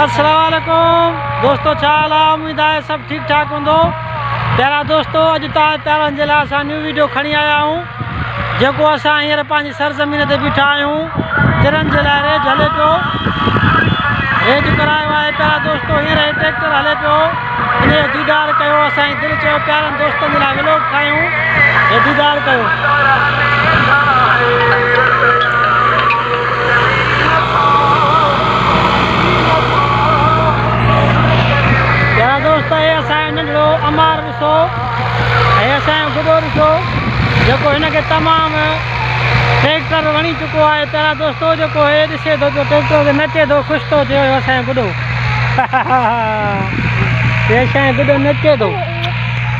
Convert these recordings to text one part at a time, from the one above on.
अस्सलाम वालेकुम दोस्तों, छा हाल आहे? उम्मीद आहे सभु ठीक ठाक हूंदो। प्यारा दोस्तों, अॼु तव्हां प्यारनि जे लाइ असां न्यू वीडियो खणी आया आहियूं, जेको असां हींअर पंहिंजी सरज़मीन ते बीठा आहियूं। तिरनि जे लाइ रेज हले पियो, रेज करायो आहे। प्यारा दोस्तों, हींअर ट्रैक्टर हले पियो, इन जो दीदार कयो। असांजी दिलि चयो प्यारनि दोस्तनि जे लाइ व्लॉग ठाहियूं, हे दीदार कयो। प्यारा दोस्त, हे असांजो नंढड़ो अमार ॾिसो, हे असांजो गुॾो ॾिसो, जेको हिनखे तमामु ट्रैक्टर वणी चुको आहे। प्यारा दोस्तो, जेको हे ॾिसे थो जो ट्रैक्टर ते नचे थो, ख़ुशि थो थियो असांजो गुॾो। हे असांजो गुॾो नचे थो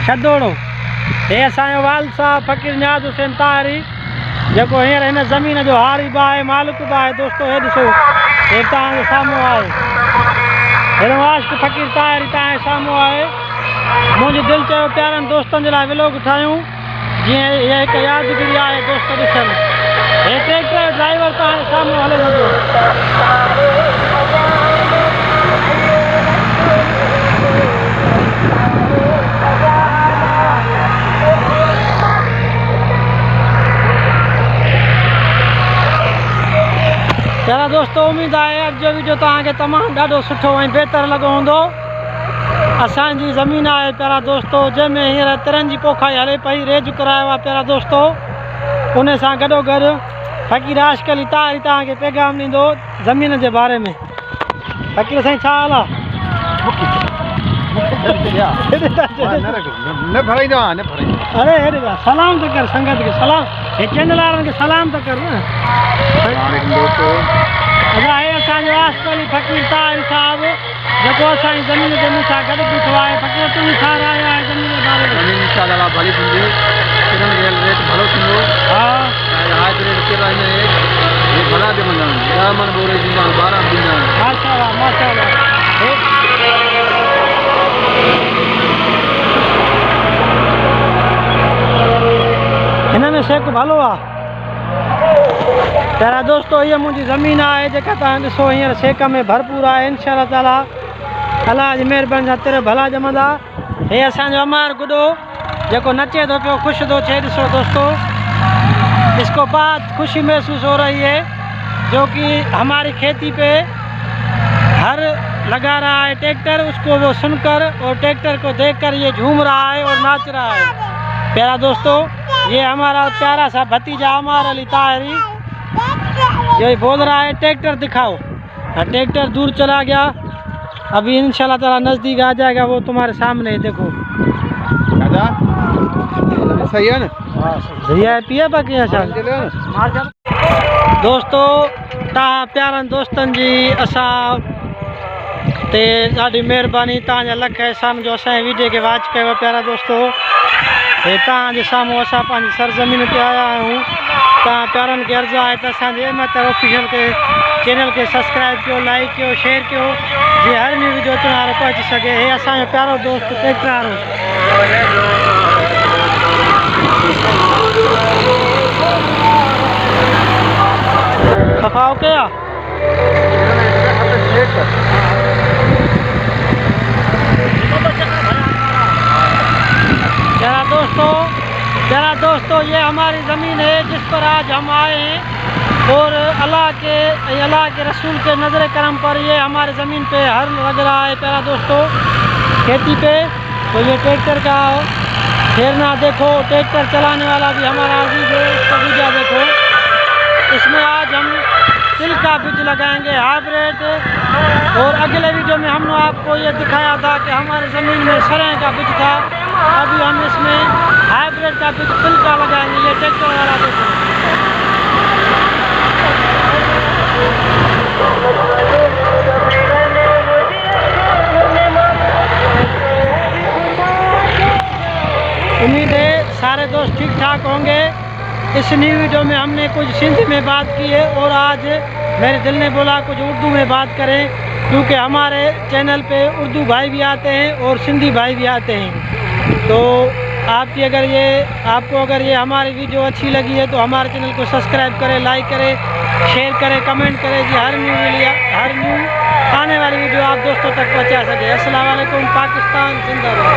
छदोड़ो। हे असांजो वाल साहब फ़कीर नियाज़ हुसैन ताहिरी, जेको हींअर हिन ज़मीन जो हारी बि आहे, मालिक बि आहे। दोस्तो, हे ॾिसो, हे तव्हांजे साम्हूं आहे। हिन वाश्क फ़कीर ताहिरी तव्हांजे साम्हूं आहे। मुंहिंजी दिलि चयो प्यारनि दोस्तनि जे लाइ व्लॉग ठाहियूं, जीअं इहा हिकु यादगिरी आहे दोस्त ॾिसनि। हे ट्रैक्टर ड्राइवर तव्हांजे साम्हूं हले वेंदो। प्यारा दोस्तों, उम्मीद आहे अॼु जो वीडियो तव्हांखे तमामु ॾाढो सुठो ऐं बहितरु लॻो हूंदो। असांजी ज़मीन आहे प्यारा दोस्तो, जंहिंमें हींअर तिरनि जी पोखाई हले पई, रेज करायो आहे। प्यारा दोस्तो, उन सां गॾोगॾु फ़कीर आशिक़ अली ताहिरी तव्हांखे पैगाम ॾींदो ज़मीन जे बारे में। फ़कीर साईं, छा हाल आहे? अरे हेॾे सलाम त कर संगत खे, सलाम। हे चैनल वारनि खे सलाम त कर न। अच्छा, हे असांजो आशिक़ अली फ़कीर ताहिरी साहिबु, जेको असांजी ज़मीन ते मूंसां गॾु बीठो आहे। फ़कीर, तूं छा राय आहे ज़मीन जे बारे में? ज़मीन इंशाअल्लाह भली थींदी, तिरनि जो रेट भलो थींदो। हा, हाज रेट केतिरा आहिनि? हे भला बि मिलंदा आहिनि, 10 मन बोरे ॾींदा आहिनि, 12 बि ॾींदा आहिनि। माशाअल्लाह माशाअल्लाह। हिन में शेक भलो आहे। प्यारा दोस्तो, ये मुंहिंजी ज़मीन आहे, जेका तव्हां ॾिसो हींअर शेक में भरपूर आहे। इंशाअल्लाह ताला अलाह जी महिरबानी सां तिर भला ॼमंदा। हे असांजो अमार गुॾो, जेको नचे थो पियो, ख़ुशि थो थिए। ॾिसो दोस्तों, इसको बहुत खुशी महसूस हो रही है, जो कि हमारी खेती पे हर लगा रहा है ट्रैक्टर। उसको वो सुनकर और ट्रैक्टर को देखकर ये झूम रहा है और नाच रहा है। प्यारा दोस्तों, ये हमारा प्यारा सा भतीजा अमार अली ताहिरी, यही बोल रहा है ट्रैक्टर दिखाओ। ट्रैक्टर दूर चला गया, अभी इंशाल्लाह ताला नज़दीक आ जाएगा। वो तुम्हारे सामने है, देखो। सही है ना? सही है। पिए बाकी दोस्तों, तव्हां प्यारनि दोस्तनि जी असां ते ॾाढी महिरबानी, तव्हांजा लख एहसान जो असांजे वीडियो खे वॉच कयो। प्यारा दोस्तों, हे तव्हांजे साम्हूं असां पंहिंजी सरज़मीन ते आया आहियूं। तव्हां प्यारनि खे अर्ज़ु आहे त असांजे अहमद ऑफिशियल के चैनल खे सब्सक्राइब कयो, लाइक कयो, शेयर कयो, जीअं हर न्यू वीडियो तुम्हारे पहुची सके। हे असांजो प्यारो दोस्त ट्रैक्टर वारो। खफाओ क्या? प्यारा दोस्तों, ये हमारी ज़मीन है जिस पर आज हम आए हैं, और अल्लाह के रसूल के नज़र करम पर ये हमारे ज़मीन पे हर लग रहा है। प्यारा दोस्तों, खेती पे तो ये ट्रैक्टर का फेरना देखो, ट्रैक्टर चलाने वाला भी हमारा अजीज है। इसका वीडियो देखो, इसमें आज हम तिल का बीज लगाएंगे हाइब्रिड। और अगले वीडियो में हमने आपको ये दिखाया था कि हमारे ज़मीन में सरें का बीज था, अभी हम इसमें हाइब्रिड का बीज तिल का लगाएंगे। ये ट्रैक्टर वाला देखो। उम्मीद है सारे दोस्त ठीक ठाक होंगे। इस न्यू वीडियो में हमने कुछ सिंधी में बात की है, और आज मेरे दिल ने बोला कुछ उर्दू में बात करें, क्योंकि हमारे चैनल पे उर्दू भाई भी आते हैं और सिंधी भाई भी आते हैं। तो आपकी आपको अगर ये हमारी वीडियो अच्छी लगी है तो हमारे चैनल को सब्सक्राइब करें, लाइक करें, शेयर करें, कमेंट करें कि हर न्यू आने वाली वीडियो आप दोस्तों तक पहुंचा सके। अस्सलाम वालेकुम। पाकिस्तान जिंदाबाद।